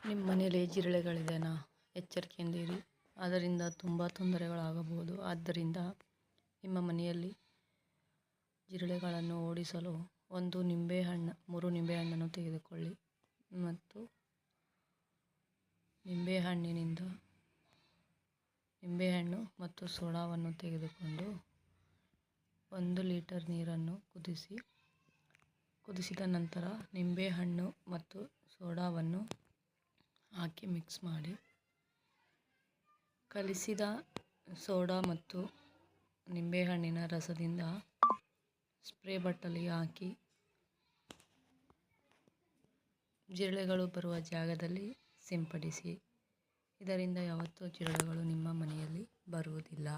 ನಿಮ್ಮ ಮನೆಯಲ್ಲಿ ಜಿರಳೆಗಳಿದೆನಾ? ಎಚ್ಚರಿಕೆಯಿಂದಿರಿ, ಅದರಿಂದ ತುಂಬ ತೊಂದರೆಗಳಾಗಬಹುದು. ಆದ್ದರಿಂದ ನಿಮ್ಮ ಮನೆಯಲ್ಲಿ ಜಿರಳೆಗಳನ್ನು ಓಡಿಸಲು 3 ನಿಂಬೆಹಣ್ಣನ್ನು ತೆಗೆದುಕೊಳ್ಳಿ ಮತ್ತು ನಿಂಬೆಹಣ್ಣು ಮತ್ತು ಸೋಡಾವನ್ನು ತೆಗೆದುಕೊಂಡು 1 ಲೀಟರ್ ನೀರನ್ನು ಕುದಿಸಿದ ನಂತರ ನಿಂಬೆಹಣ್ಣು ಮತ್ತು ಸೋಡಾವನ್ನು ಹಾಕಿ ಮಿಕ್ಸ್ ಮಾಡಿ. ಕಲಿಸಿದ ಸೋಡಾ ಮತ್ತು ನಿಂಬೆಹಣ್ಣಿನ ರಸದಿಂದ ಸ್ಪ್ರೇ ಬಾಟಲಿಗೆ ಹಾಕಿ ಜಿರಳೆಗಳು ಬರುವ ಜಾಗದಲ್ಲಿ ಸಿಂಪಡಿಸಿ. ಇದರಿಂದ ಯಾವತ್ತೂ ಜಿರಳೆಗಳು ನಿಮ್ಮ ಮನೆಯಲ್ಲಿ ಬರುವುದಿಲ್ಲ.